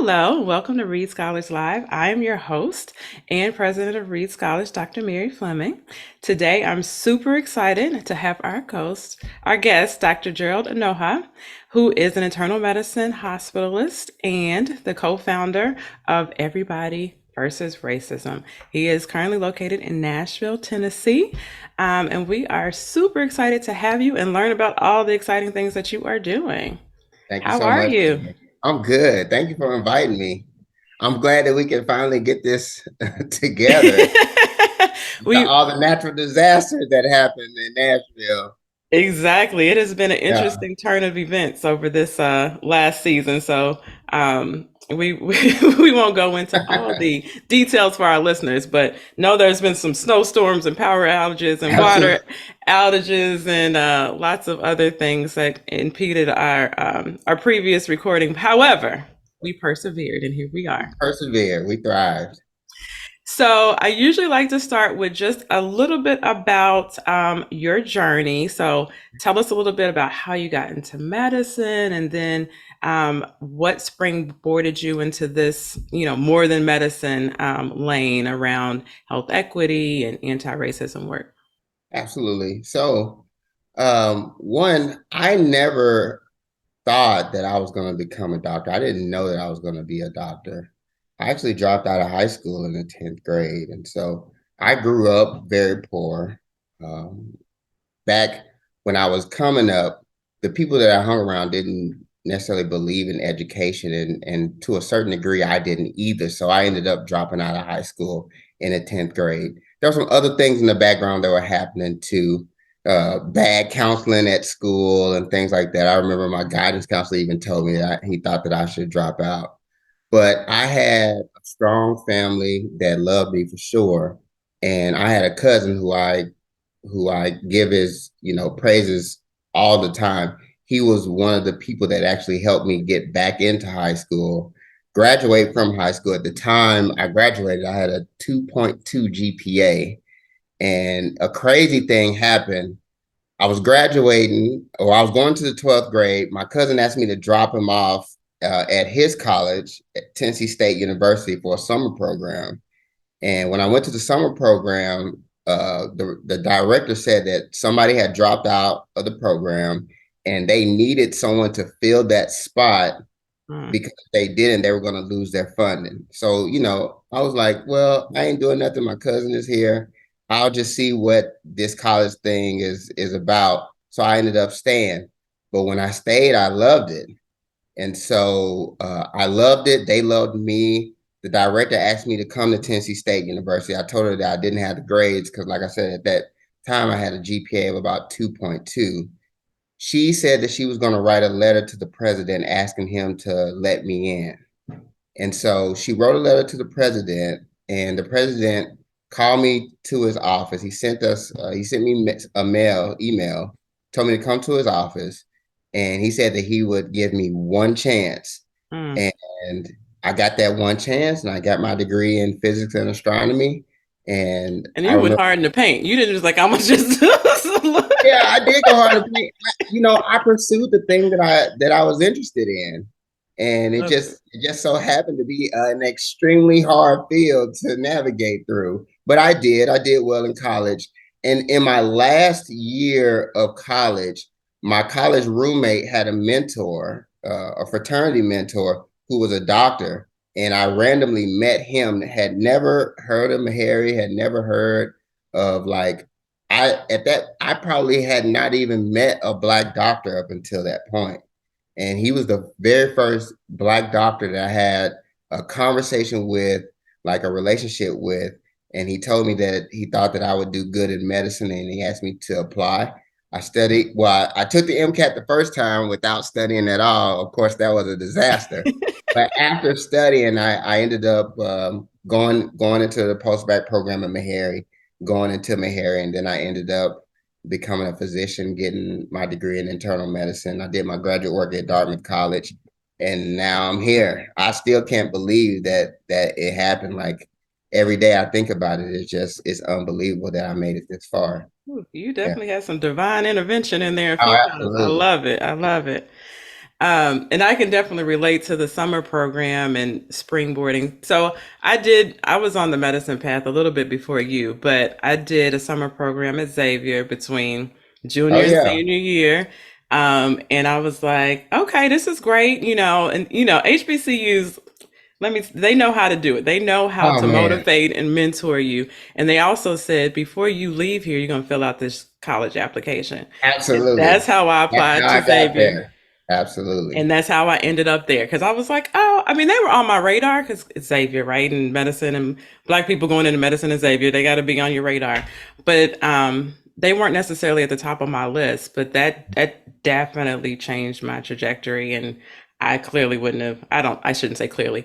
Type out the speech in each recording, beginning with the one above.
Hello, welcome to Read Scholars Live. I am your host and president of Read Scholars, Dr. Meharry Fleming. Today, I'm super excited to have our guest, Dr. Gerald Onuoha, who is an internal medicine hospitalist and the co-founder of Everybody versus Racism. He is currently located in Nashville, Tennessee, and we are super excited to have you and learn about all the exciting things that you are doing. Thank you How so are much. you? I'm good. Thank you for inviting me. I'm glad that we can finally get this together. we All the natural disasters that happened in Nashville. Exactly. It has been an Yeah, interesting turn of events over this last season. So we won't go into all the details for our listeners, but no, there's been some snowstorms and power outages and water absolutely. outages and lots of other things that impeded our previous recording. However, we persevered, and here we are. Persevere. We thrived. So I usually like to start with just a little bit about your journey. So tell us a little bit about how you got into medicine, and then what springboarded you into this, more than medicine lane around health equity and anti-racism work. Absolutely. So, one, I never thought that I was going to become a doctor. I didn't know that I was going to be a doctor. I actually dropped out of high school in the 10th grade. And so I grew up very poor. Um, Back when I was coming up, the people that I hung around didn't necessarily believe in education. And to a certain degree, I didn't either. So I ended up dropping out of high school in the 10th grade. There were some other things in the background that were happening too. Bad counseling at school and things like that. I remember my guidance counselor even told me that he thought that I should drop out. But I had a strong family that loved me for sure. And I had a cousin who I give his, praises all the time. He was one of the people that actually helped me get back into high school, graduate from high school. At the time I graduated, I had a 2.2 GPA, and a crazy thing happened. I was graduating, or I was going to the 12th grade. My cousin asked me to drop him off at his college at Tennessee State University for a summer program. And when I went to the summer program, the director said that somebody had dropped out of the program and they needed someone to fill that spot, Mm. because if they didn't, they were going to lose their funding. So, I was like, well, I ain't doing nothing. My cousin is here. I'll just see what this college thing is about. So I ended up staying. But when I stayed, I loved it. And so I loved it. They loved me. The director asked me to come to Tennessee State University. I told her that I didn't have the grades because, like I said, at that time I had a GPA of about 2.2. She said that she was going to write a letter to the president asking him to let me in. And so she wrote a letter to the president, and the president called me to his office. He sent me a email, told me to come to his office, and he said that he would give me one chance. Mm. And I got that one chance, and I got my degree in physics and astronomy. And And I you went remember, hard in the paint. You didn't just like, I'm gonna just yeah, I did go hard to paint. I pursued the thing that I was interested in, and it love just it. it just so happened to be an extremely hard field to navigate through. But I did well in college, and in my last year of college, my college roommate had a mentor, a fraternity mentor who was a doctor, and I randomly met him. Had never heard of Meharry, had never heard of like I probably had not even met a black doctor up until that point. And he was the very first black doctor that I had a conversation with, like a relationship with. And he told me that he thought that I would do good in medicine, and he asked me to apply. I took the MCAT the first time without studying at all. Of course, that was a disaster. But after studying, I ended up going into the post-bac program at Meharry, going into Meharry, and then I ended up becoming a physician, getting my degree in internal medicine. I did my graduate work at Dartmouth College, and now I'm here. I still can't believe that it happened. Like every day I think about it, it's unbelievable that I made it this far. Ooh, you Yeah. definitely had some divine intervention in there a Oh, few times. I absolutely. love it. I love it. And I can definitely relate to the summer program and springboarding. So I was on the medicine path a little bit before you, but I did a summer program at Xavier between Oh junior and yeah, senior year. And I was like, okay, this is great, and HBCUs, they know how to do it. They know how oh to man, motivate and mentor you. And they also said, before you leave here, you're going to fill out this college application. And that's absolutely. how I That's applied how to I got Xavier. there. Absolutely. And that's how I ended up there. Because I was like, oh, I mean, they were on my radar because it's Xavier, right? And medicine and Black people going into medicine and Xavier, they got to be on your radar. But they weren't necessarily at the top of my list. But that definitely changed my trajectory. And I clearly wouldn't have, I shouldn't say clearly,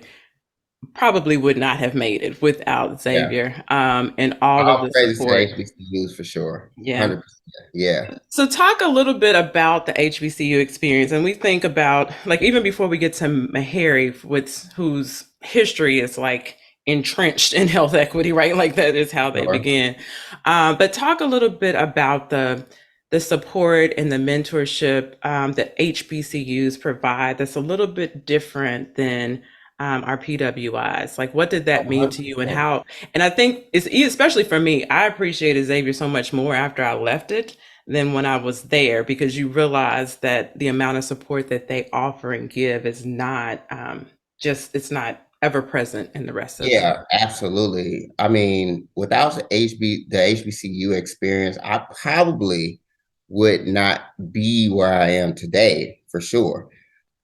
probably would not have made it without Yeah. Xavier and all of All the praises to support. HBCUs for sure. Yeah. 100%. Yeah. So talk a little bit about the HBCU experience, and we think about like even before we get to Meharry, with whose history is like entrenched in health equity, right? Like that is how they Sure. began. But talk a little bit about the support and the mentorship that HBCUs provide. That's a little bit different than our PWIs. Like, what did Oh, that mean to you, and 100%. how? And I think it's especially for me. I appreciated Xavier so much more after I left it than when I was there, because you realize that the amount of support that they offer and give is not it's not ever present in the rest of the. Yeah, absolutely. I mean, without the HBCU experience, I probably would not be where I am today for sure.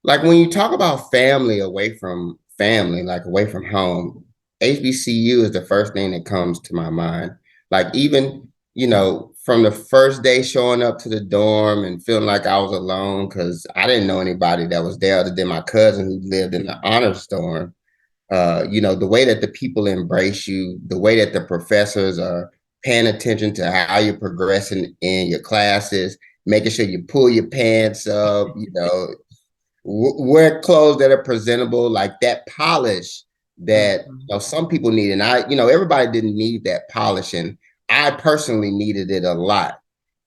Like when you talk about family away from family, like away from home, HBCU is the first thing that comes to my mind. Like even, from the first day showing up to the dorm and feeling like I was alone because I didn't know anybody that was there other than my cousin who lived in the honors dorm. The way that the people embrace you, the way that the professors are paying attention to how you're progressing in your classes, making sure you pull your pants up, wear clothes that are presentable, like that polish that Mhm. some people need. And everybody didn't need that polish, and I personally needed it a lot.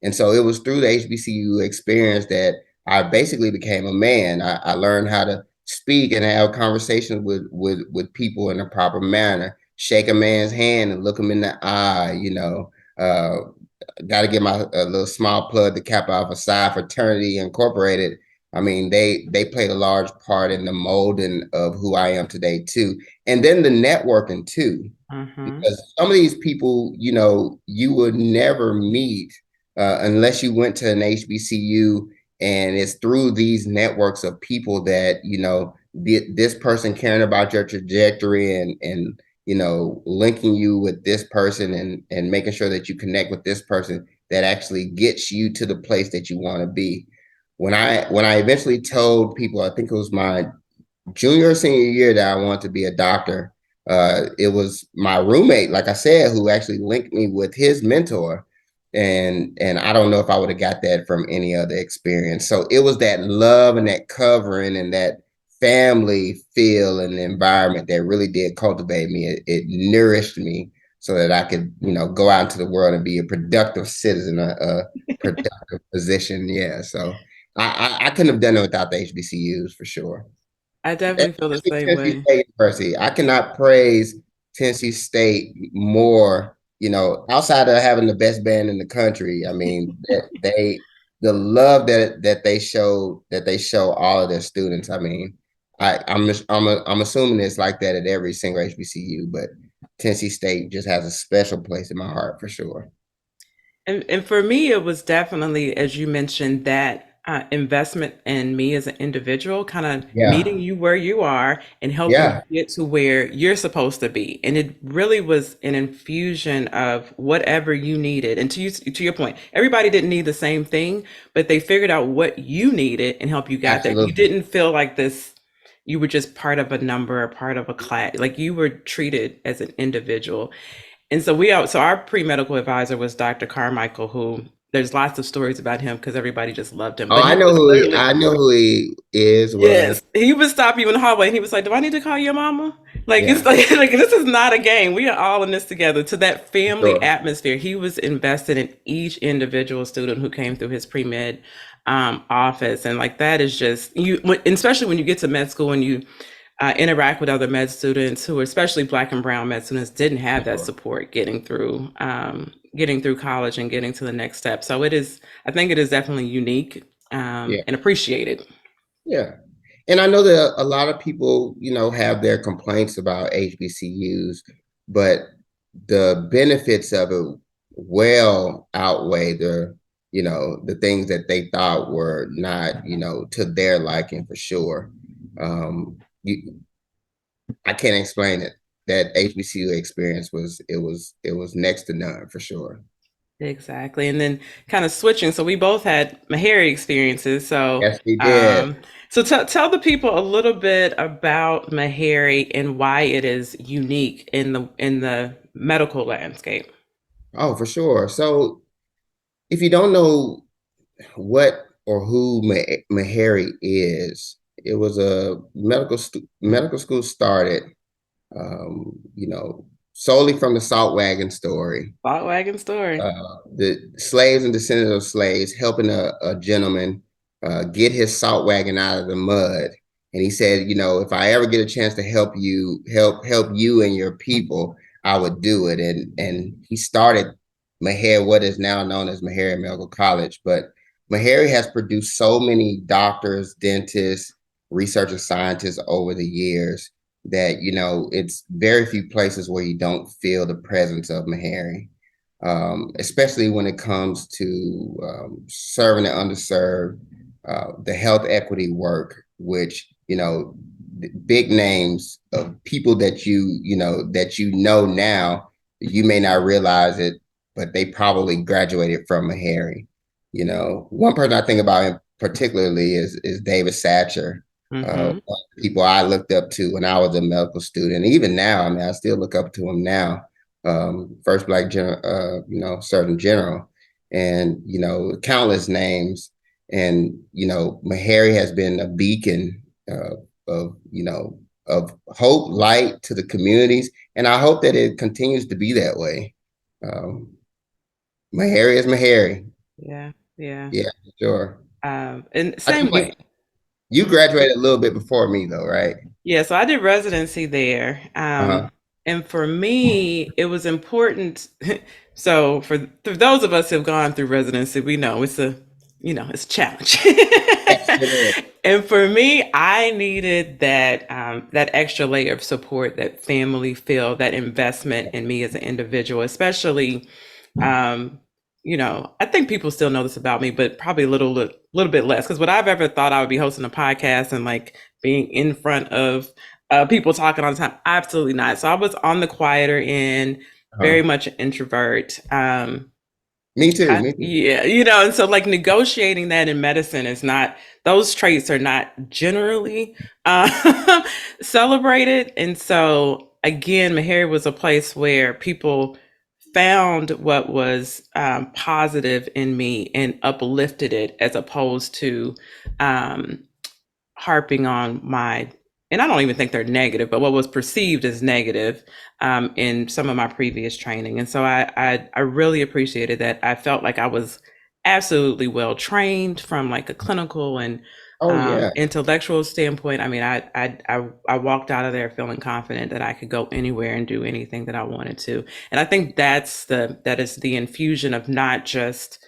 And so it was through the HBCU experience that I basically became a man. I learned how to speak and have conversations with people in a proper manner, shake a man's hand and look him in the eye. Got to give my a little small plug to Kappa Alpha Psi Fraternity Incorporated. I mean, they played a large part in the molding of who I am today too, and then the networking too, Mhm. because some of these people, you would never meet unless you went to an HBCU, and it's through these networks of people that this person caring about your trajectory and linking you with this person and making sure that you connect with this person that actually gets you to the place that you want to be. When I eventually told people, I think it was my junior or senior year, that I wanted to be a doctor, it was my roommate, like I said, who actually linked me with his mentor. And I don't know if I would have got that from any other experience. So it was that love and that covering and that family feel and environment that really did cultivate me. It nourished me so that I could, go out into the world and be a productive citizen, a productive position. Yeah. So I couldn't have done it without the HBCUs for sure. I definitely feel the Especially same Tennessee way. State University. I cannot praise Tennessee State more, outside of having the best band in the country. I mean, the love that they show all of their students. I mean, I'm assuming it's like that at every single HBCU, but Tennessee State just has a special place in my heart for sure. And for me, it was definitely, as you mentioned, that investment in me as an individual, kind of Yeah, meeting you where you are and helping yeah, you get to where you're supposed to be. And it really was an infusion of whatever you needed. And to your point, everybody didn't need the same thing, but they figured out what you needed and help you got there. You absolutely. didn't feel like this. You were just part of a number, or part of a class. Like you were treated as an individual. And so our pre-medical advisor was Dr. Carmichael, who there's lots of stories about him because everybody just loved him. Oh, But I he know was literally, I know who he is, was. yes, he would stop you in the hallway and he was like, "Do I need to call your mama?" Like it's Yeah, like this is not a game. We are all in this together. To that for family sure. atmosphere, he was invested in each individual student who came through his pre med office, and like that is just you. Especially when you get to med school and you interact with other med students who, are especially Black and Brown med students, didn't have that Sure. support getting through college and getting to the next step. So it is. I think it is definitely unique Yeah, and appreciated. yeah. And I know that a lot of people, have their complaints about HBCUs, but the benefits of it well outweigh the things that they thought were not, to their liking for sure. You, I can't explain it. That HBCU experience was next to none for sure. Exactly. And then kind of switching. So we both had Meharry experiences. Yes, we did. So tell the people a little bit about Meharry and why it is unique in the medical landscape. Oh, for sure. So if you don't know what or who Meharry is, it was a medical school started, solely from the salt wagon story. Thought wagon story. The slaves and descendants of slaves helping a gentleman get his salt wagon out of the mud. And he said, if I ever get a chance to help you and your people, I would do it. And he started Meharry, what is now known as Meharry Medical College. But Meharry has produced so many doctors, dentists, research scientists over the years that, it's very few places where you don't feel the presence of Meharry, especially when it comes to serving the underserved, the health equity work, which, big names of people that you know now, you may not realize it, but they probably graduated from Meharry. One person I think about particularly is David Satcher, Mm-hmm. one of the people I looked up to when I was a medical student. Even now, I mean, I still look up to him now. First Black Surgeon General, and countless names. And Meharry has been a beacon of hope, light to the communities, and I hope that it continues to be that way. Um, Meharry is Meharry. Yeah. Yeah. Yeah, sure. And I think same. you graduated a little bit before me though, right? Yeah, so I did residency there. Uh-huh. And for me, it was important. So for those of us who've gone through residency, we know it's a challenge. Yes, it is. And for me, I needed that extra layer of support, that family feel, that investment in me as an individual, especially um, I think people still know this about me, but probably little bit less. Because would I've ever thought I would be hosting a podcast and like being in front of people talking all the time? Absolutely not. So I was on the quieter end, very Uh-huh. much an introvert. Me too. Me too. Yeah, and so like negotiating that in medicine is not, those traits are not generally celebrated. And so again, Meharry was a place where people found what was positive in me and uplifted it, as opposed to um, harping on my, and I don't even think they're negative, but what was perceived as negative in some of my previous training. And so I really appreciated that. I felt like I was absolutely well trained from like a clinical and Oh yeah. intellectual standpoint. I mean, I walked out of there feeling confident that I could go anywhere and do anything that I wanted to. And I think that is the infusion of not just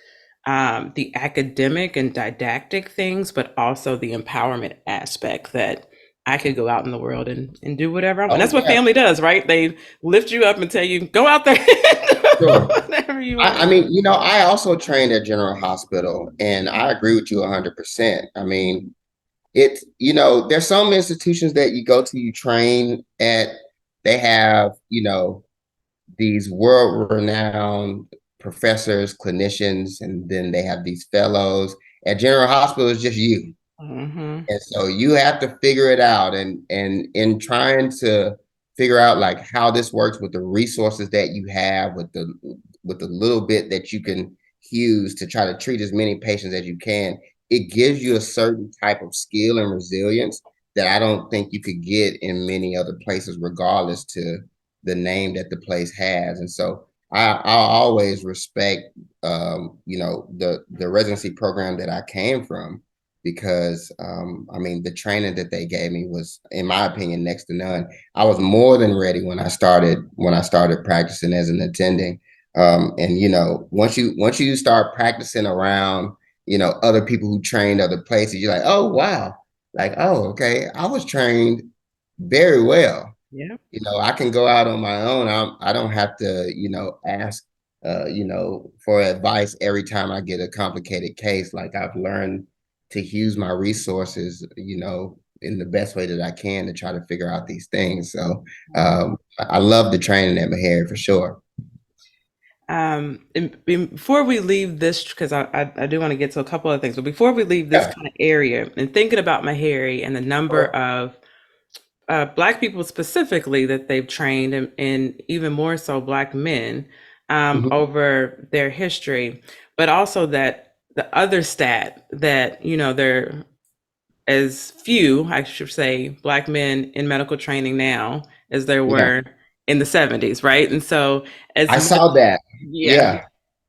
the academic and didactic things, but also the empowerment aspect that I could go out in the world and do whatever I want. Oh That's what yeah. family does, right? They lift you up and tell you, go out there and do Sure. whatever you I want. mean, I also trained at General Hospital, and I agree with you 100%. I mean, there's some institutions that you go to, you train at, they have, these world-renowned professors, clinicians, and then they have these fellows. At General Hospital, it's just you. Mm-hmm. And so you have to figure it out, and in trying to figure out like how this works with the resources that you have, with the little bit that you can use to try to treat as many patients as you can, it gives you a certain type of skill and resilience that I don't think you could get in many other places, regardless to the name that the place has. And so I always respect, the residency program that I came from, because I mean, the training that they gave me was, in my opinion, next to none. I was more than ready when I started practicing as an attending. And once you start practicing around, other people who trained other places, you're like, oh wow, like, oh, okay, I was trained very well. Yeah. I can go out on my own. I don't have to, ask, for advice every time I get a complicated case. Like, I've learned to use my resources, in the best way that I can to try to figure out these things. So, I love the training at Meharry for sure. And before we leave this, because I do want to get to a couple of things, but before we leave this Yeah. kind of area and thinking about Meharry and the number of Black people specifically that they've trained, and even more so Black men Mhm. over their history, but also that the other stat that, there as few, I should say, Black men in medical training now as there Yeah. were in the 70s, right? And so, as I much, saw that. yeah. Yeah.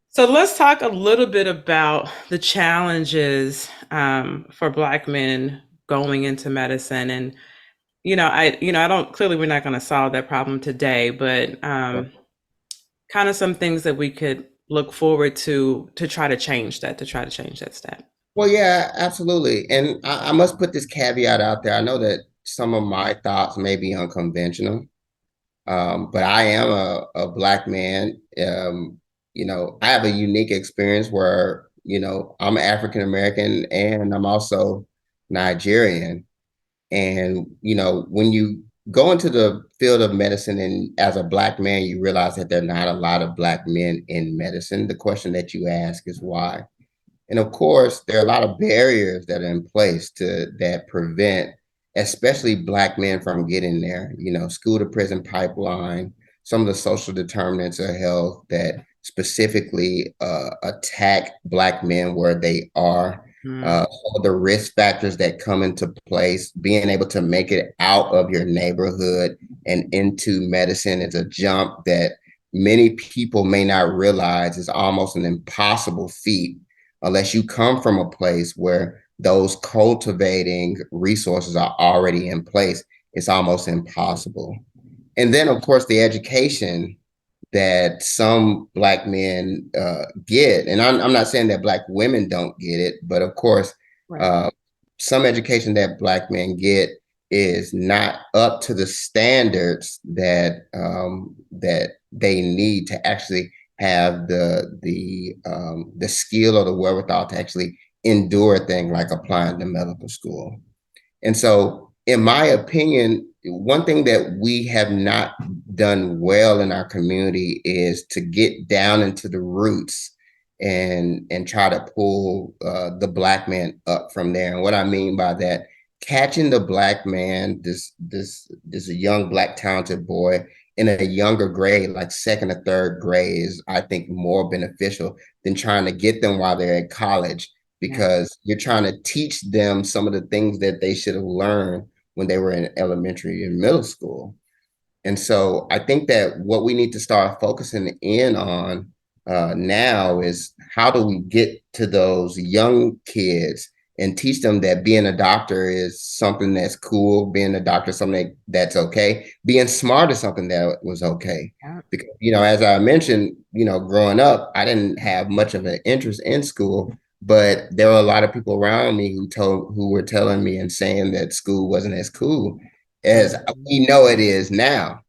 So let's talk a little bit about the challenges for Black men going into medicine. And I don't, clearly we're not going to solve that problem today, but kind of some things that we could look forward to try to change that, stat. Well, yeah, absolutely. And I must put this caveat out there. I know that some of my thoughts may be unconventional, but I am a Black man. I have a unique experience where, I'm African American and I'm also Nigerian. And, when you go into the field of medicine and as a Black man, you realize that there are not a lot of Black men in medicine. The question that you ask is why? And of course, there are a lot of barriers that are in place that prevent, especially Black men from getting there. School to prison pipeline, some of the social determinants of health that specifically attack Black men where they are. Mm, All the risk factors that come into place, being able to make it out of your neighborhood and into medicine is a jump that many people may not realize is almost an impossible feat unless you come from a place where those cultivating resources are already in place. It's almost impossible. And then, of course, the education that some Black men get, and I'm not saying that Black women don't get it, but of course, right. uh, some education that Black men get is not up to the standards that they need to actually have the skill or the wherewithal to actually endure a thing like applying to medical school. And so, in my opinion, one thing that we have not done well in our community is to get down into the roots and try to pull the Black man up from there. And what I mean by that, catching the Black man, this young Black talented boy in a younger grade, like second or third grade, is I think more beneficial than trying to get them while they're at college, Yeah. because you're trying to teach them some of the things that they should have learned when they were in elementary and middle school. And so I think that what we need to start focusing in on now is how do we get to those young kids and teach them that being a doctor is something that's cool, being a doctor is something that's okay, being smart is something that was okay. Yeah. Because, as I mentioned, growing up, I didn't have much of an interest in school, but there were a lot of people around me who were telling me and saying that school wasn't as cool as Mhm. we know it is now.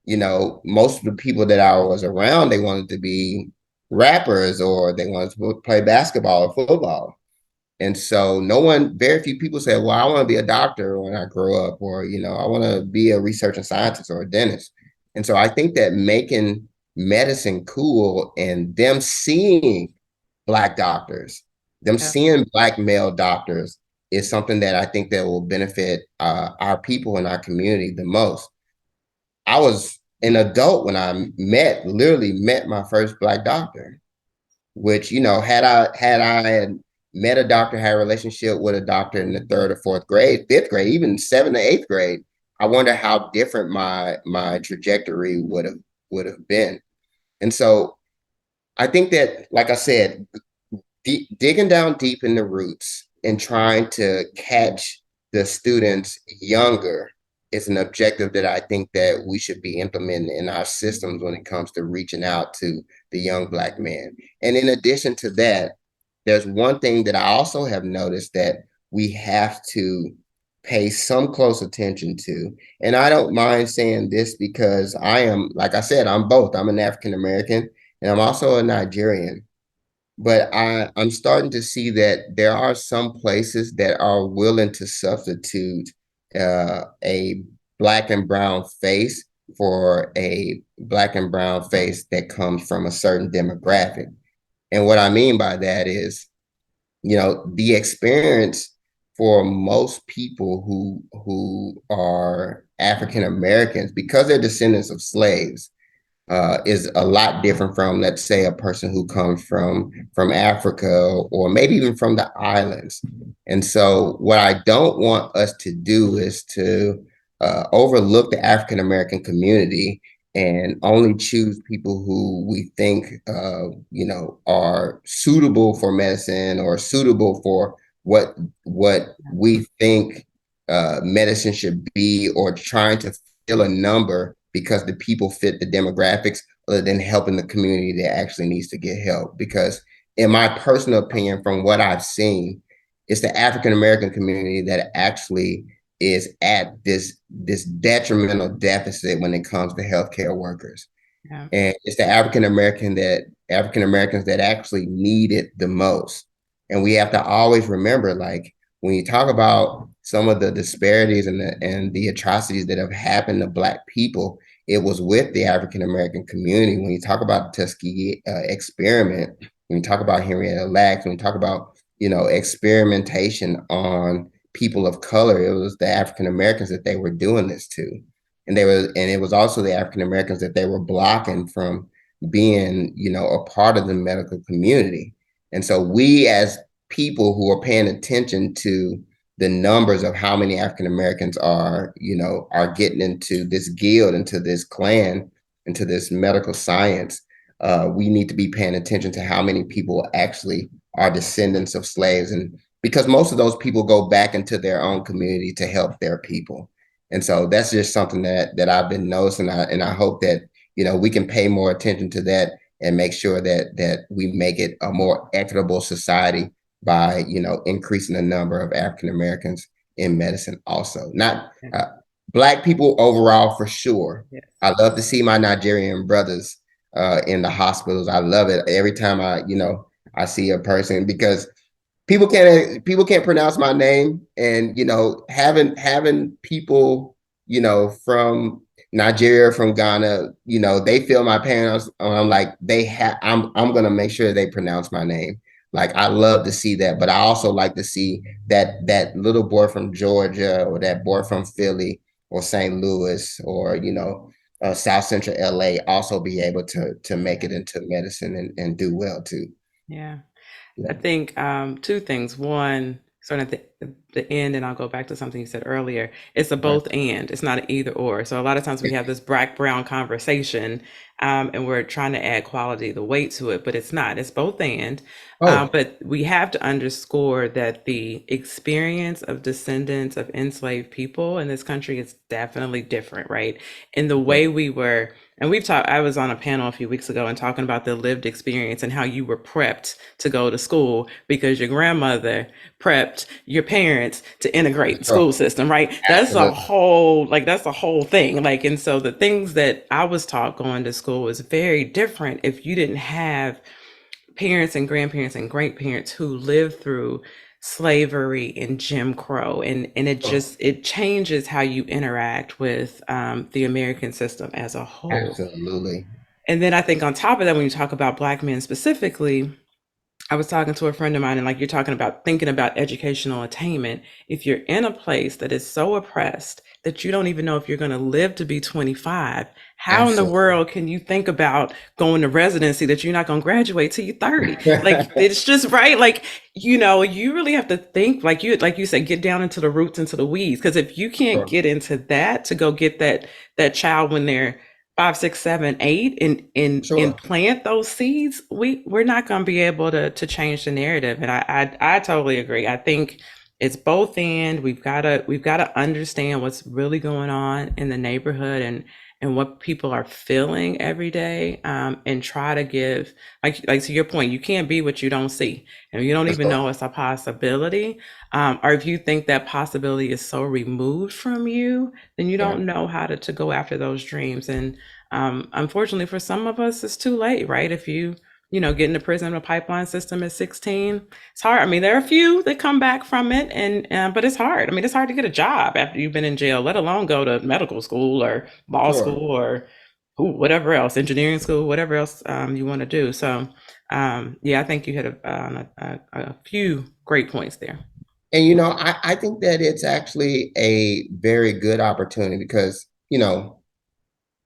Most of the people that I was around, they wanted to be rappers or they wanted to play basketball or football. And so very few people said, well, I want to be a doctor when I grow up, or, I want to be a research and scientist or a dentist. And so I think that making medicine cool and them seeing Black doctors, them Yeah. seeing Black male doctors is something that I think that will benefit our people in our community the most. I was an adult when I literally met my first Black doctor, which, had I had met a doctor, had a relationship with a doctor in the third or fourth grade, fifth grade, even seventh or eighth grade, I wonder how different my trajectory would have been. And so I think that, like I said, digging down deep in the roots and trying to catch the students younger is an objective that I think that we should be implementing in our systems when it comes to reaching out to the young Black man. And in addition to that, there's one thing that I also have noticed that we have to pay some close attention to. And I don't mind saying this because I am, like I said, I'm both. I'm an African American and I'm also a Nigerian. But I'm starting to see that there are some places that are willing to substitute a black and brown face for a black and brown face that comes from a certain demographic. And what I mean by that is, the experience for most people who are African Americans, because they're descendants of slaves, is a lot different from, let's say, a person who comes from Africa or maybe even from the islands. And so, what I don't want us to do is to overlook the African American community and only choose people who we think, are suitable for medicine or suitable for what we think medicine should be, or trying to fill a number because the people fit the demographics, other than helping the community that actually needs to get help. Because in my personal opinion, from what I've seen, it's the African American community that actually is at this detrimental deficit when it comes to healthcare workers. Yeah. And it's the African Americans that actually need it the most. And we have to always remember, like, when you talk about some of the disparities and the atrocities that have happened to Black people, it was with the African American community. When you talk about the Tuskegee experiment, when you talk about Henrietta Lacks, when you talk about experimentation on people of color, it was the African Americans that they were doing this to, and it was also the African Americans that they were blocking from being, a part of the medical community. And so we, as people who are paying attention to the numbers of how many African Americans are getting into this guild, into this clan, into this medical science, we need to be paying attention to how many people actually are descendants of slaves, and because most of those people go back into their own community to help their people. And so that's just something that I've been noticing, and I hope that we can pay more attention to that and make sure that we make it a more equitable society by increasing the number of African Americans in medicine. Also, not Black people overall, for sure. Yes. I love to see my Nigerian brothers in the hospitals. I love it every time I see a person, because people can't pronounce my name, and having people from Nigeria, from Ghana, they feel my parents. I'm like, I'm gonna make sure they pronounce my name. Like, I love to see that, but I also like to see that little boy from Georgia, or that boy from Philly or St. Louis, or South Central LA, also be able to make it into medicine and do well too. Yeah. I Yeah. think two things. One, starting at the end, and I'll go back to something you said earlier. It's a Right. both and. It's not an either or. So a lot of times we have this black brown conversation, and we're trying to add quality, the weight to it, but it's not. It's both and. Oh, But we have to underscore that the experience of descendants of enslaved people in this country is definitely different, right? In the yeah. way we were, and we've talked, I was on a panel a few weeks ago and talking about the lived experience and how you were prepped to go to school because your grandmother prepped your parents to integrate the Sure. school system, right? Absolutely. That's a whole thing. Like, and so the things that I was taught going to school was very different if you didn't have parents and grandparents and great parents who lived through slavery and Jim Crow, and it Sure. just it changes how you interact with the American system as a whole. Absolutely. And then I think on top of that, when you talk about Black men specifically, I was talking to a friend of mine, and like you're talking about thinking about educational attainment. If you're in a place that is so oppressed that you don't even know if you're going to live to be 25, how in the Absolutely. world can you think about going to residency that you're not going to graduate till you're 30? Like it's just right. Like, you really have to think like you said, get down into the roots, into the weeds. Because if you can't Sure. get into that to go get that child when they're 5, 6, 7, 8, and Sure. plant those seeds, we're not going to be able to change the narrative. And I totally agree. I think it's both end. We've got to understand what's really going on in the neighborhood, and what people are feeling every day, and try to give, like to your point, you can't be what you don't see, and you don't That's even right. know it's a possibility, or if you think that possibility is so removed from you, then you Yeah. don't know how to go after those dreams. And unfortunately, for some of us, it's too late, right? If you get into prison in a pipeline system at 16, it's hard. I mean, there are a few that come back from it, and but it's hard. I mean, it's hard to get a job after you've been in jail, let alone go to medical school or law Sure. school or whatever else, engineering school, whatever else you want to do. So, yeah, I think you hit a few great points there. And I think that it's actually a very good opportunity because,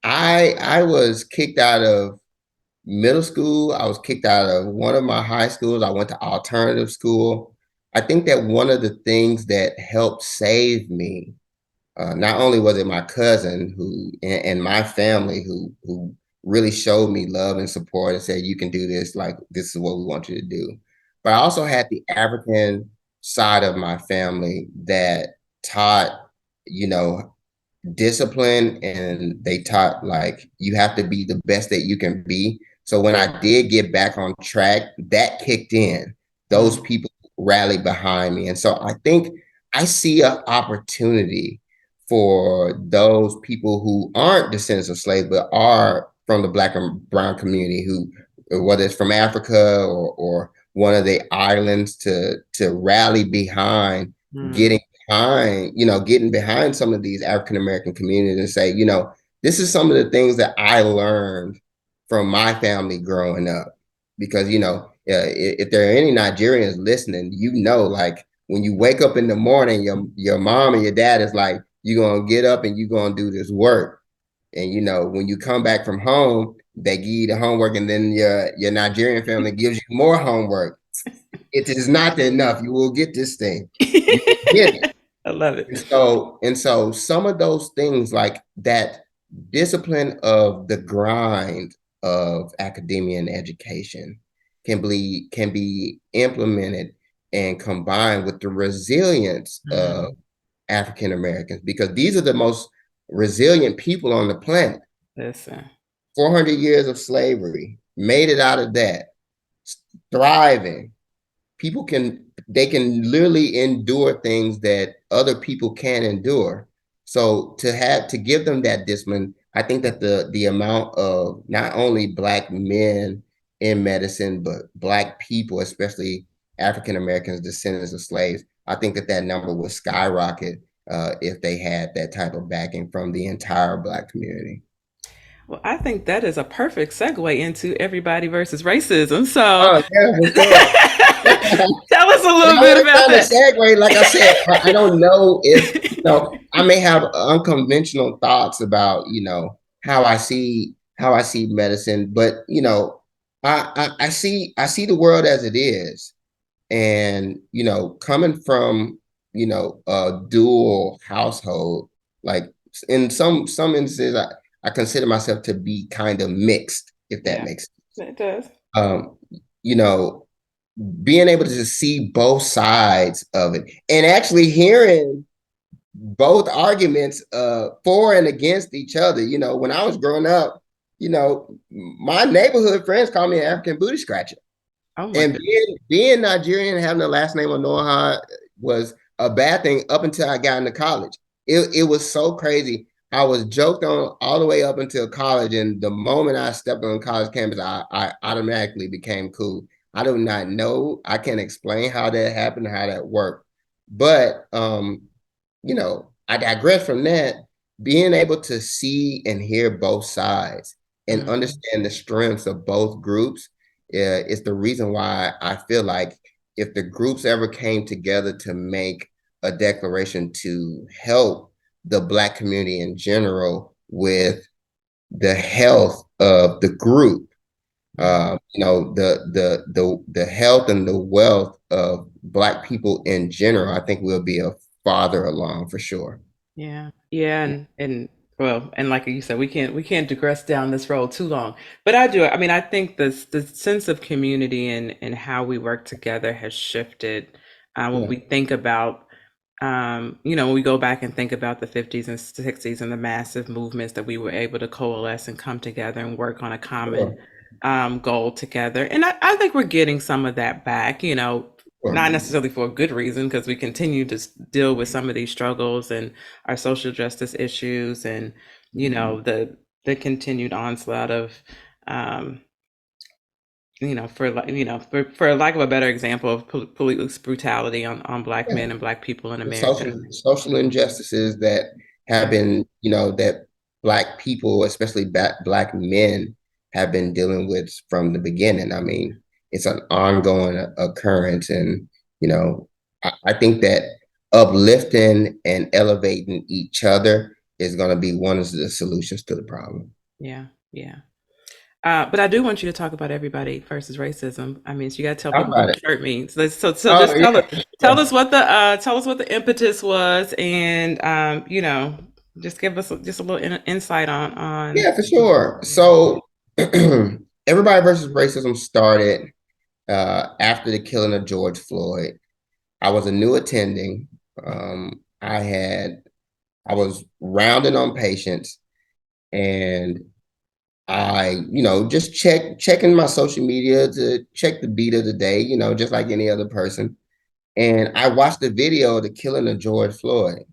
I was kicked out of middle school. I was kicked out of one of my high schools. I went to alternative school. I think that one of the things that helped save me, not only was it my cousin who and my family who really showed me love and support and said, you can do this, like this is what we want you to do. But I also had the African side of my family that taught, you know, discipline, and they taught like you have to be the best that you can be. So when I did get back on track, that kicked in. Those Mm, people rallied behind me. And so I think I see an opportunity for those people who aren't descendants of slaves, but are from the Black and brown community, who, whether it's from Africa or one of the islands, to rally behind mm, getting getting behind some of these African American communities and say, this is some of the things that I learned from my family growing up. Because, if there are any Nigerians listening, like when you wake up in the morning, your mom and your dad is like, you're going to get up and you're going to do this work. And, when you come back from home, they give you the homework, and then your Nigerian family gives you more homework. It is not enough. You will get this thing. You will get it. I love it. And so some of those things, like that discipline of the grind of academia and education, can be implemented and combined with the resilience of Mm, African Americans, because these are the most resilient people on the planet. listen. 400 years of slavery, made it out of that, thriving. They can literally endure things that other people can't endure. So to give them that discipline, I think that the amount of not only Black men in medicine, but Black people, especially African Americans, descendants of slaves, I think that number would skyrocket if they had that type of backing from the entire Black community. Well, I think that is a perfect segue into everybody versus racism. So, Oh yeah, for sure. tell us a And little I bit was about trying to that. segue, like I said, I don't know if, I may have unconventional thoughts about, how I see medicine, but I see the world as it is. And, coming from, a dual household, like in some instances, I consider myself to be kind of mixed, if that Yeah, makes sense. it does. Um, you know, being able to just see both sides of it and actually hearing both arguments for and against each other. When I was growing up, my neighborhood friends called me an African booty scratcher. Oh my And goodness. being Nigerian and having the last name of Onuoha was a bad thing up until I got into college. It was so crazy. I was joked on all the way up until college, and the moment I stepped on college campus, I automatically became cool. I do not know. I can't explain how that happened, how that worked. But I digress from that. Being able to see and hear both sides and Mm, understand the strengths of both groups It's the reason why I feel like if the groups ever came together to make a declaration to help the Black community in general with the health of the group, Mm. the health and the wealth of Black people in general, I think we'll be a farther along for sure. Yeah. Yeah, and well, and like you said, we can't digress down this road too long. But I do. I mean, I think the sense of community and how we work together has shifted when Yeah, we think about when we go back and think about the 50s and 60s and the massive movements that we were able to coalesce and come together and work on a common sure, goal together. And I think we're getting some of that back, not sure. necessarily for a good reason, because we continue to deal with some of these struggles and our social justice issues and, the continued onslaught of, um, for lack of a better example of police brutality on Black Yeah. men and Black people in The America. social injustices that have been, that Black people, especially Black men, have been dealing with from the beginning. I mean, it's an ongoing occurrence, and I think that uplifting and elevating each other is going to be one of the solutions to the problem. Yeah, yeah. But I do want you to talk about everybody versus racism. I mean, so you got to tell How people what about the it? shirt means. So Oh just tell us, yeah, tell sure. us what the impetus was, and just give us just a little insight on. Yeah, for sure. So everybody versus racism started after the killing of George Floyd. I was a new attending. I was rounding on patients, and I, just checking my social media to check the beat of the day, just like any other person. And I watched the video of the killing of George Floyd,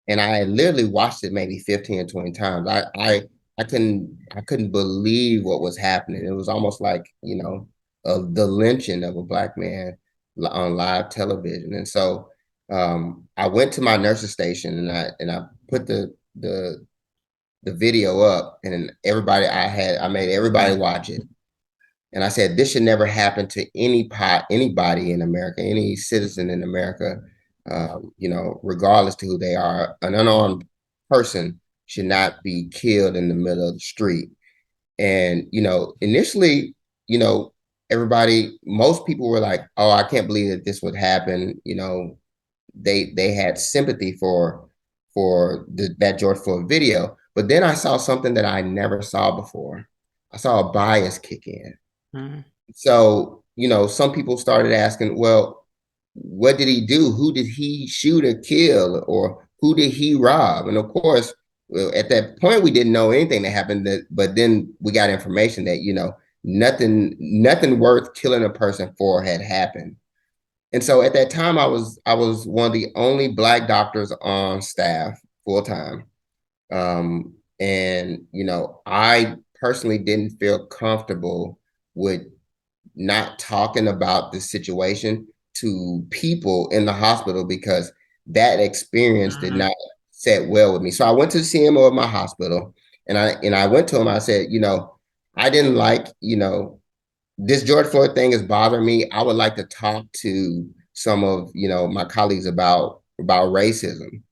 and I literally watched it maybe 15 or 20 times. I couldn't believe what was happening. It was almost like, the lynching of a Black man on live television. And so I went to my nurse's station, and I put the video up, and I made everybody watch it. And I said, this should never happen to anybody in America, any citizen in America, regardless to who they are. An unarmed person should not be killed in the middle of the street. And, initially, you know, most people were like, oh, I can't believe that this would happen. They had sympathy for that George Floyd video. But then I saw something that I never saw before. I saw a bias kick in. Mm, So, some people started asking, well, what did he do? Who did he shoot or kill? Or who did he rob? And of course, well, at that point, we didn't know anything that happened. But then we got information that, nothing worth killing a person for had happened. And so at that time, I was one of the only Black doctors on staff full time. And I personally didn't feel comfortable with not talking about the situation to people in the hospital because that experience did mm, not set well with me. So I went to the CMO of my hospital, and I went to him. I said, I didn't like, this George Floyd thing is bothering me. I would like to talk to some of my colleagues about racism.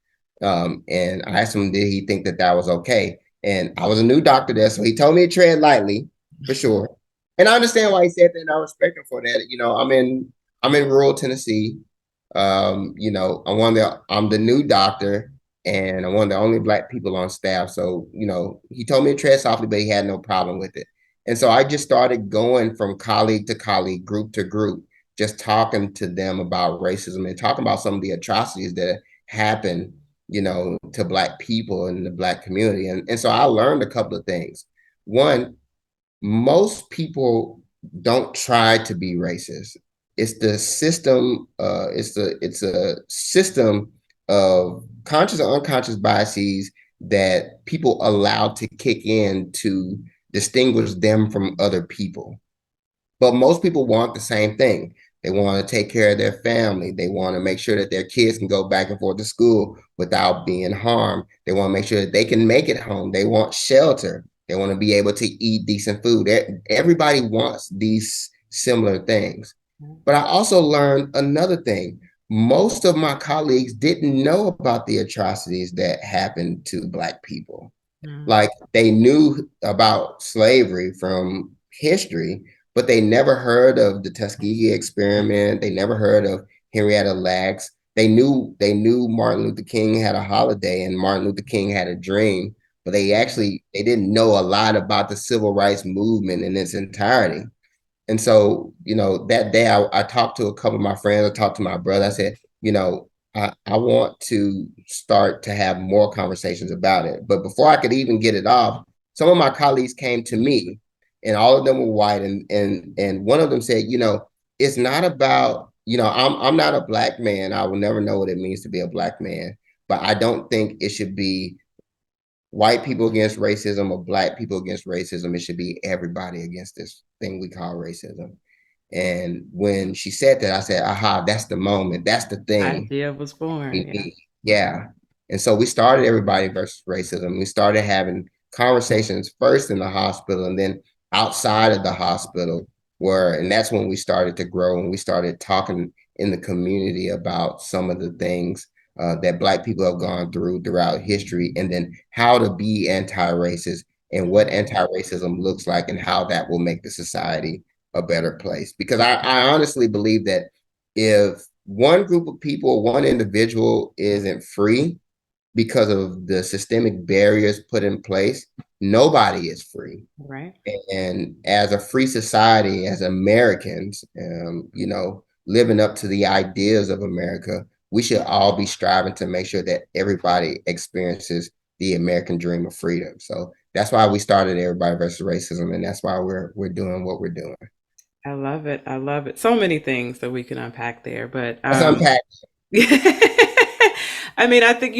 And I asked him, did he think that that was okay? And I was a new doctor there, so he told me to tread lightly for sure. And I understand why he said that, and I respect him for that. I'm in rural Tennessee. I'm the new doctor, and I'm one of the only Black people on staff. So he told me to tread softly, but he had no problem with it. And so I just started going from colleague to colleague, group to group, just talking to them about racism and talking about some of the atrocities that happen, to Black people in the Black community. And so I learned a couple of things. One, most people don't try to be racist. It's the system, it's a system of conscious or unconscious biases that people allow to kick in to distinguish them from other people. But most people want the same thing. They want to take care of their family. They want to make sure that their kids can go back and forth to school without being harmed. They want to make sure that they can make it home. They want shelter. They want to be able to eat decent food. Everybody wants these similar things. But I also learned another thing. Most of my colleagues didn't know about the atrocities that happened to Black people. Mm, Like they knew about slavery from history, but they never heard of the Tuskegee experiment. They never heard of Henrietta Lacks. They knew Martin Luther King had a holiday and Martin Luther King had a dream, but they didn't know a lot about the civil rights movement in its entirety. And so, that day I talked to a couple of my friends, I talked to my brother. I said, I want to start to have more conversations about it. But before I could even get it off, some of my colleagues came to me and all of them were white. And one of them said, it's not about, I'm not a Black man. I will never know what it means to be a Black man. But I don't think it should be white people against racism or Black people against racism. It should be everybody against this thing we call racism. And when she said that, I said, aha, that's the moment. That's the thing idea was born. we Yeah. need. Yeah. And so we started Everybody versus Racism. We started having conversations first in the hospital and then outside of the hospital, and that's when we started to grow and we started talking in the community about some of the things that Black people have gone throughout history, and then how to be anti-racist and what anti-racism looks like and how that will make the society a better place. Because I honestly believe that if one group of people, one individual isn't free because of the systemic barriers put in place, nobody is free. Right. And as a free society, as Americans, living up to the ideas of America, we should all be striving to make sure that everybody experiences the American dream of freedom. So that's why we started Everybody versus Racism, and that's why we're doing what we're doing. I love it. I love it. So many things that we can unpack there, but Let's unpack. I mean, I think,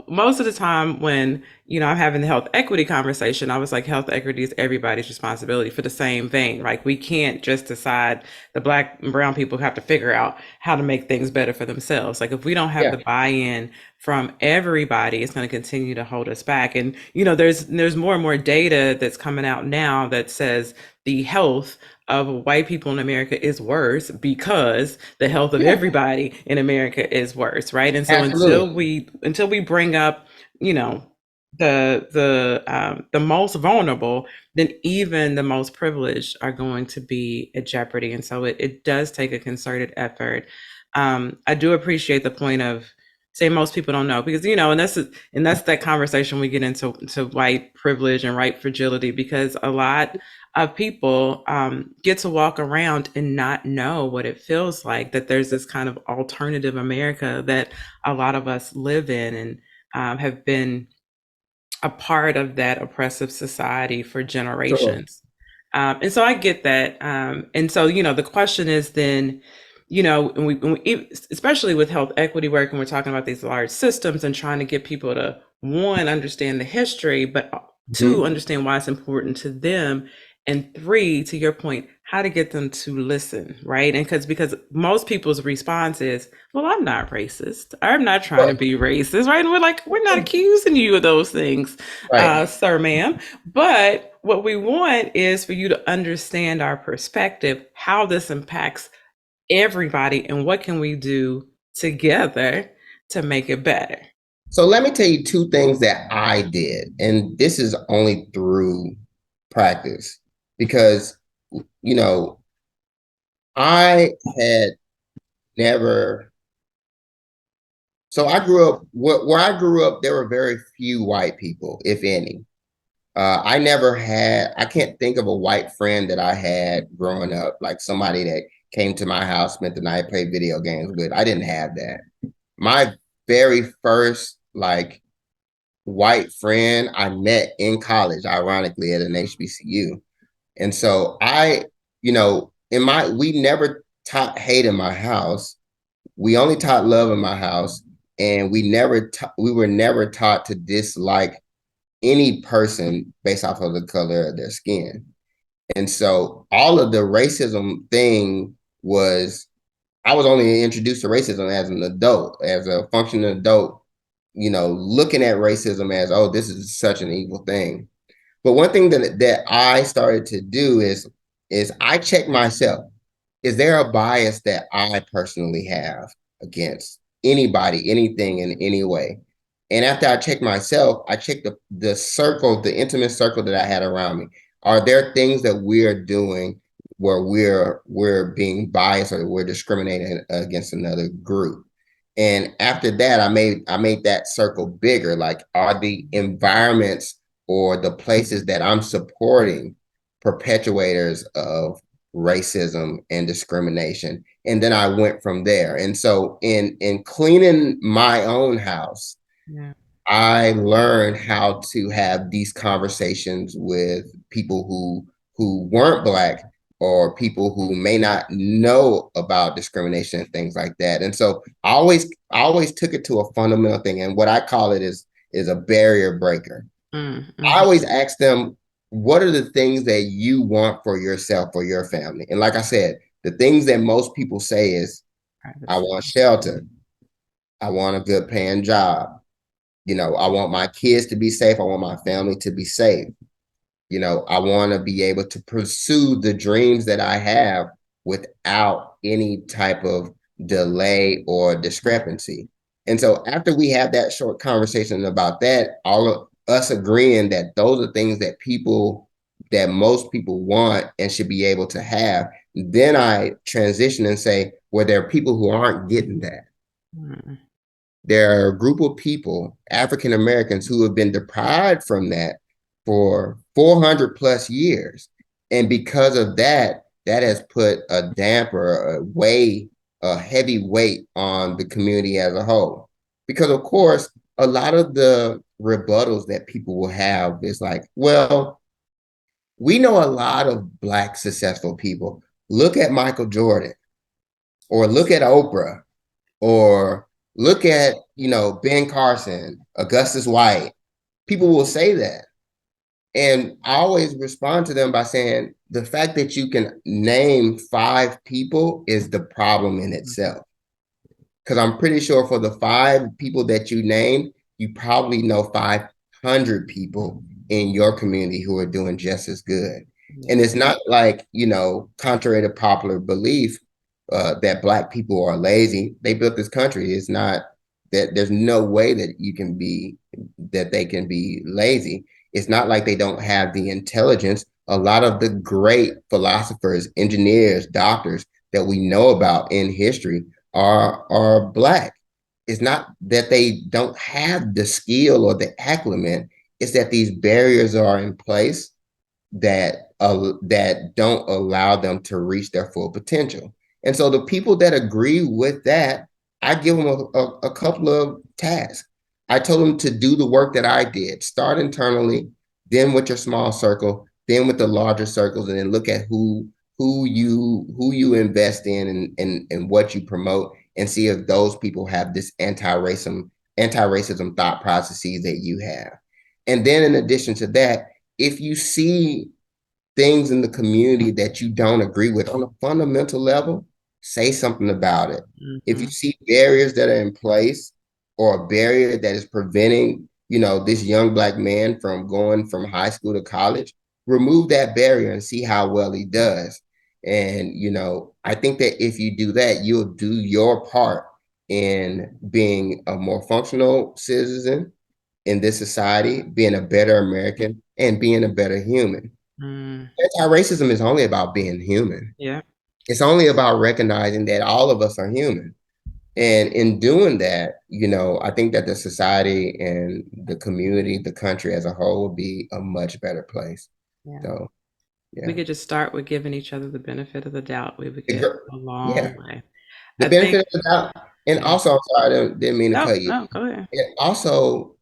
most of the time when, I'm having the health equity conversation, I was like, health equity is everybody's responsibility for the same vein. Like, we can't just decide the Black and brown people have to figure out how to make things better for themselves. Like, if we don't have Yeah, the buy-in from everybody, it's going to continue to hold us back. And, there's more and more data that's coming out now that says the health of white people in America is worse because the health of yeah, everybody in America is worse, right? And so until absolutely. we bring up, you know, the most vulnerable, then even the most privileged are going to be at jeopardy. And so it does take a concerted effort. I do appreciate the point of say most people don't know because and that's that conversation we get into white privilege and white fragility because a lot of people get to walk around and not know what it feels like that there's this kind of alternative America that a lot of us live in and have been a part of that oppressive society for Sure. generations. And so I get that. And so, the question is then, especially with health equity work, and we're talking about these large systems and trying to get people to one, understand the history, but two, Mhm. understand why it's important to them. And three, to your point, how to get them to listen, right? And because most people's response is, well, I'm not racist. I'm not trying to Sure. be racist, right? And we're like, we're not accusing you of those things, Right. sir, ma'am. But what we want is for you to understand our perspective, how this impacts everybody, and what can we do together to make it better. So let me tell you two things that I did, and this is only through practice because, you know, I had never. So I grew up where I grew up. There were very few white people, if any. I never had. I can't think of a white friend that I had growing up, like somebody that came to my house, spent the night, played video games with. I didn't have that. My very first white friend I met in college, ironically at an HBCU. And so we never taught hate in my house. We only taught love in my house, and we were never taught to dislike any person based off of the color of their skin. And so all of the racism thing was I was only introduced to racism as an adult, as a functioning adult, looking at racism as, oh, this is such an evil thing. But one thing that I started to do is I check myself. Is there a bias that I personally have against anybody, anything in any way? And after I check myself, I check the circle, the intimate circle that I had around me. Are there things that we're doing where we're being biased or we're discriminating against another group? And after that, I made that circle bigger. Like, are the environments or the places that I'm supporting perpetuators of racism and discrimination? And then I went from there. And so in cleaning my own house, Yeah. I learned how to have these conversations with people who weren't Black or people who may not know about discrimination and things like that. And so I always took it to a fundamental thing. And what I call it is a barrier breaker. I Mm-hmm. always ask them, what are the things that you want for yourself or your family? And like I said, the things that most people say is, I Privacy. want shelter. I want a good paying job. I want my kids to be safe. I want my family to be safe. I want to be able to pursue the dreams that I have without any type of delay or discrepancy. And so after we have that short conversation about that, all of us agreeing that those are things that most people want and should be able to have, then I transition and say, well, there are people who aren't getting that. Mm. There are a group of people, African Americans, who have been deprived from that for 400 plus years. And because of that, that has put a damper, a heavy weight on the community as a whole. Because, of course, a lot of the rebuttals that people will have is like, well, we know a lot of Black successful people. Look at Michael Jordan, or look at Oprah, or look at, Ben Carson, Augustus White. People will say that. And I always respond to them by saying the fact that you can name 5 people is the problem in itself. Because I'm pretty sure for the 5 people that you named, you probably know 500 people in your community who are doing just as good. And Yeah. it's not like, contrary to popular belief, that Black people are lazy. They built this country. It's not that there's no way that they can be lazy. It's not like they don't have the intelligence. A lot of the great philosophers, engineers, doctors that we know about in history are Black. It's not that they don't have the skill or the acclimate. It's that these barriers are in place that don't allow them to reach their full potential. And so the people that agree with that, I give them a couple of tasks. I told them to do the work that I did. Start internally, then with your small circle, then with the larger circles, and then look at who you invest in and what you promote, and see if those people have this anti-racism thought processes that you have. And then in addition to that, if you see things in the community that you don't agree with on a fundamental level, say something about it. If you Mm-hmm. see barriers that are in place, or a barrier that is preventing, this young Black man from going from high school to college, remove that barrier and see how well he does. And, I think that if you do that, you'll do your part in being a more functional citizen in this society, being a better American, and being a better human. Mm. Anti-racism is only about being human. Yeah. It's only about recognizing that all of us are human. And in doing that, I think that the society and the community, the country as a whole will be a much better place. Yeah. So, We yeah. could just start with giving each other the benefit of the doubt. We would get a Yeah. long way. The I think, benefit of the doubt. And yeah. also, I'm sorry, I didn't mean to No, cut you. no, go ahead. And also,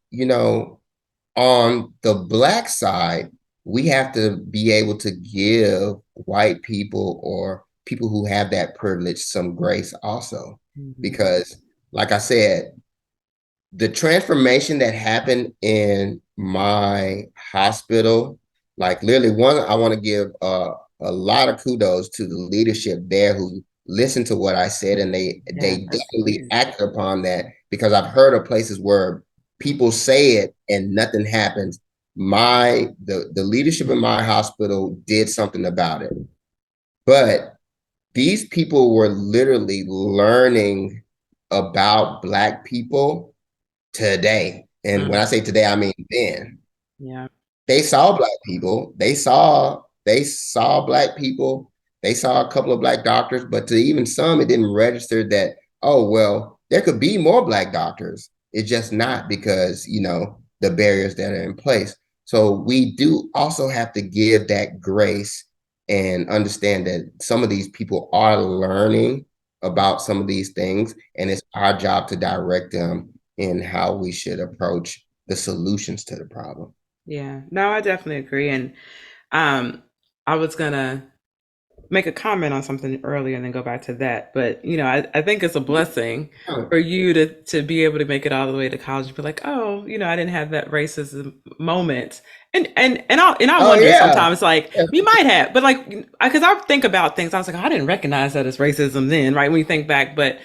on the Black side, we have to be able to give white people or people who have that privilege some grace also. Mm-hmm. Because, like I said, the transformation that happened in my hospital, like literally, one, I want to give a lot of kudos to the leadership there who listened to what I said, and Yeah, they that's definitely huge. acted upon that, because I've heard of places where people say it and nothing happens. the leadership in my hospital did something about it. But these people were literally learning about Black people today. And when I Mm, say today, I mean then. yeah. They saw Black people. They saw Black people. They saw a couple of Black doctors, but to even some, it didn't register that, oh, well, there could be more Black doctors. It's just not because, the barriers that are in place. So we do also have to give that grace and understand that some of these people are learning about some of these things, and it's our job to direct them in how we should approach the solutions to the problem. Yeah. No, I definitely agree. And um, I was gonna make a comment on something earlier and then go back to that. But I think it's a blessing Oh, for you to be able to make it all the way to college and be like, oh, I didn't have that racism moment. And I wonder yeah. sometimes like Yeah. you might have, but like because I think about things, I was like, oh, I didn't recognize that as racism then, right? When you think back, but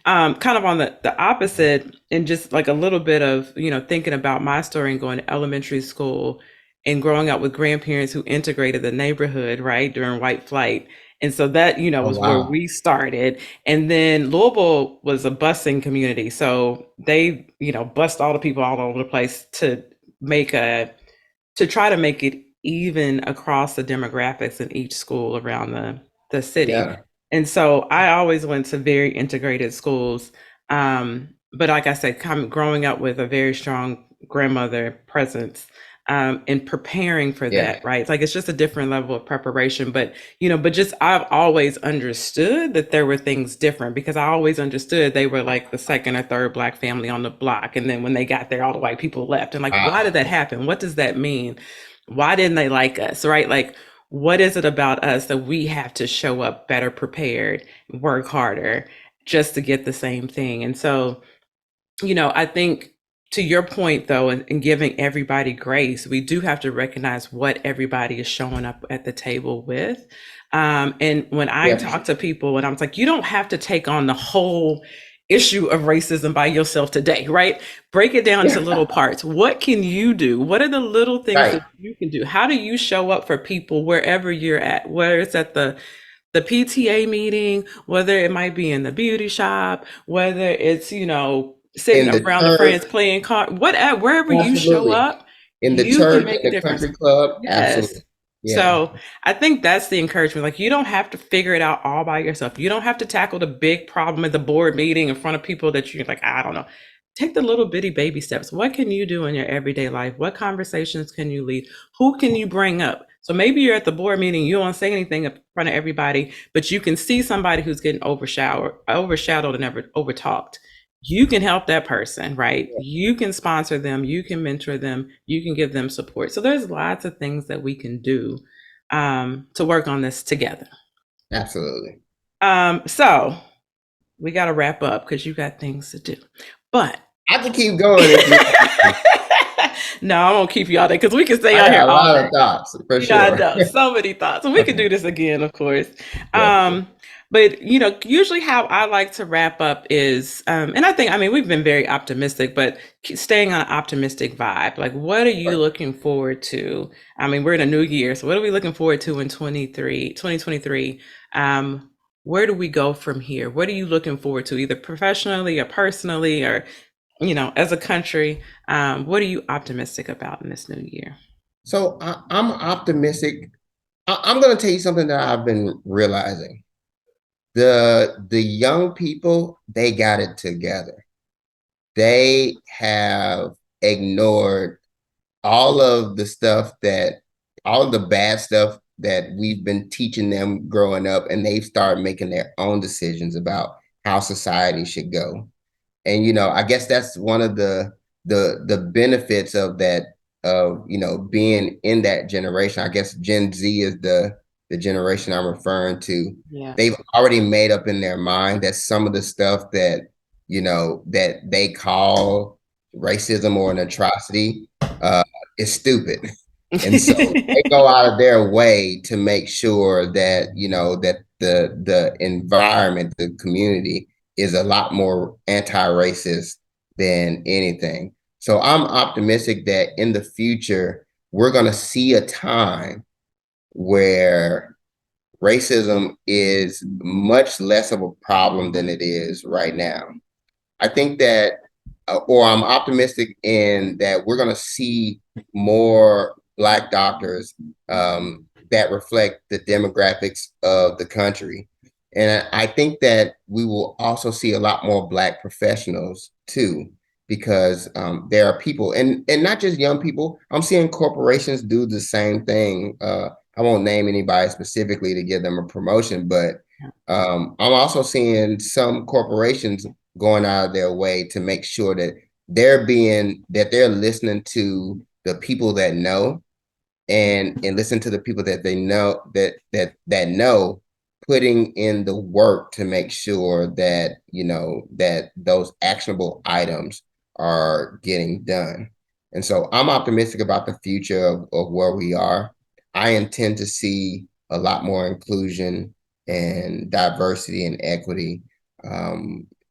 kind of on the opposite, and just like a little bit of thinking about my story and going to elementary school and growing up with grandparents who integrated the neighborhood, right, during white flight. And so that, Oh, was where wow. we started. And then Louisville was a busing community. So they, bust all the people all over the place make a to try to make it even across the demographics in each school around the city. Yeah. And so I always went to very integrated schools. But like I said, growing up with a very strong grandmother presence, and preparing for Yeah. that, right? It's like it's just a different level of preparation. But just I've always understood that there were things different because I always understood they were like the second or third Black family on the block. And then when they got there, all the white people left. And like, why did Wow. that happen? What does that mean? Why didn't they like us? Right? Like, what is it about us that we have to show up better prepared, work harder just to get the same thing? And so I think to your point though, and giving everybody grace, we do have to recognize what everybody is showing up at the table with. And when I Yeah. talk to people, and I'm like, you don't have to take on the whole issue of racism by yourself today, right? Break it down to Yeah. little parts. What can you do? What are the little things Right. that you can do? How do you show up for people wherever you're at, whether it's at the PTA meeting, whether it might be in the beauty shop, whether it's, sitting In the around the church, friends playing card, wherever you show absolutely. up, In the you can church, make a in the difference. country club, Yes. absolutely. Yeah. So I think that's the encouragement. Like you don't have to figure it out all by yourself. You don't have to tackle the big problem at the board meeting in front of people that you're like, I don't know. Take the little bitty baby steps. What can you do in your everyday life? What conversations can you lead? Who can you bring up? So maybe you're at the board meeting, you don't say anything in front of everybody, but you can see somebody who's getting overshadowed and over talked. You can help that person, right? Yeah. You can sponsor them, you can mentor them, you can give them support. So there's lots of things that we can do to work on this together. Absolutely. So we got to wrap up because you got things to do. But I can keep going if you want. no, I won't keep you all day because we can stay I out here got a all lot day. of thoughts for Yeah, I sure. know. So many thoughts. And we could do this again, of course. Definitely. Um, but usually how I like to wrap up is, and I mean, we've been very optimistic, but staying on an optimistic vibe. Like, what are you looking forward to? I mean, we're in a new year, so what are we looking forward to in 2023? Where do we go from here? What are you looking forward to, either professionally or personally, or as a country? What are you optimistic about in this new year? So I'm optimistic. I'm going to tell you something that I've been realizing. The young people, they got it together. They have ignored all of the stuff that all of the bad stuff that we've been teaching them growing up, and they've started making their own decisions about how society should go. And I guess that's one of the benefits of that, of being in that generation. I guess Gen Z is the generation I'm referring to. They've Yes. already made up in their mind that some of the stuff that that they call racism or an atrocity uh is stupid. And so they go out of their way to make sure that that the environment, the community, is a lot more anti-racist than anything. So I'm optimistic that in the future, we're going to see a time where racism is much less of a problem than it is right now. I think that, or I'm optimistic in that we're going to see more Black doctors that reflect the demographics of the country. And I think that we will also see a lot more Black professionals too, because there are people, and not just young people. I'm seeing corporations do the same thing. I won't name anybody specifically to give them a promotion, but I'm also seeing some corporations going out of their way to make sure that they're listening to the people that know and listen to the people that they know that know, putting in the work to make sure that that those actionable items are getting done. And so I'm optimistic about the future of where we are. I intend to see a lot more inclusion and diversity and equity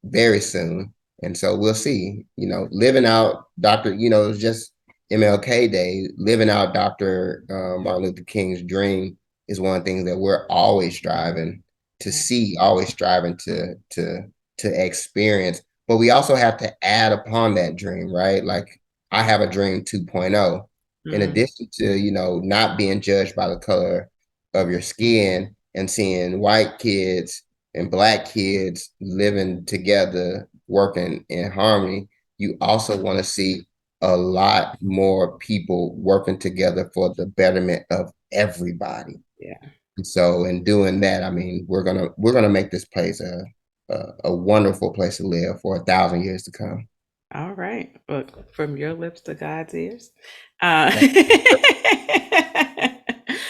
very soon. And so we'll see, living out Dr. It was just MLK Day, living out Dr. Martin Luther King's dream is one of the things that we're always striving to see, always striving to experience. But we also have to add upon that dream, right? Like I have a dream 2.0. In addition to, not being judged by the color of your skin and seeing white kids and Black kids living together, working in harmony, you also want to see a lot more people working together for the betterment of everybody. Yeah. And so in doing that, I mean, we're gonna make this place a wonderful place to live for 1,000 years to come. All right. Look, from your lips to God's ears. Uh, That's,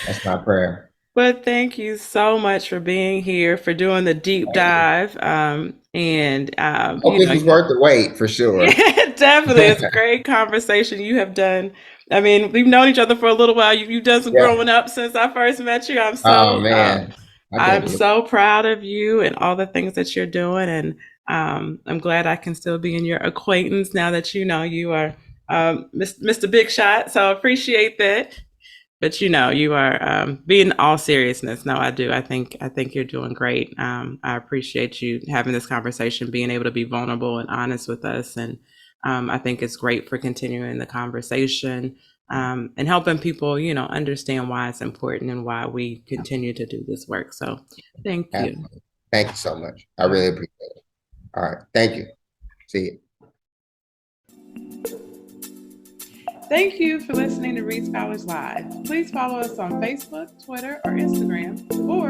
that's my prayer. but thank you so much for being here, for doing the deep Thank you. dive. Hope this was worth the wait for sure. Yeah, definitely. It's a great conversation you have done. I mean, we've known each other for a little while. You've done some Yeah. growing up since I first met you. Oh man, I can't I'm believe. so proud of you and all the things that you're doing, and I'm glad I can still be in your acquaintance now that you are Mr. Big Shot. So I appreciate that. But you are being all seriousness. No, I do. I think you're doing great. I appreciate you having this conversation, being able to be vulnerable and honest with us, and I think it's great for continuing the conversation and helping people, understand why it's important and why we continue to do this work. So, thank you. Absolutely. Thank you so much. I really appreciate it. All right. Thank you. See you. Thank you for listening to Read Scholars Live. Please follow us on Facebook, Twitter, or Instagram, or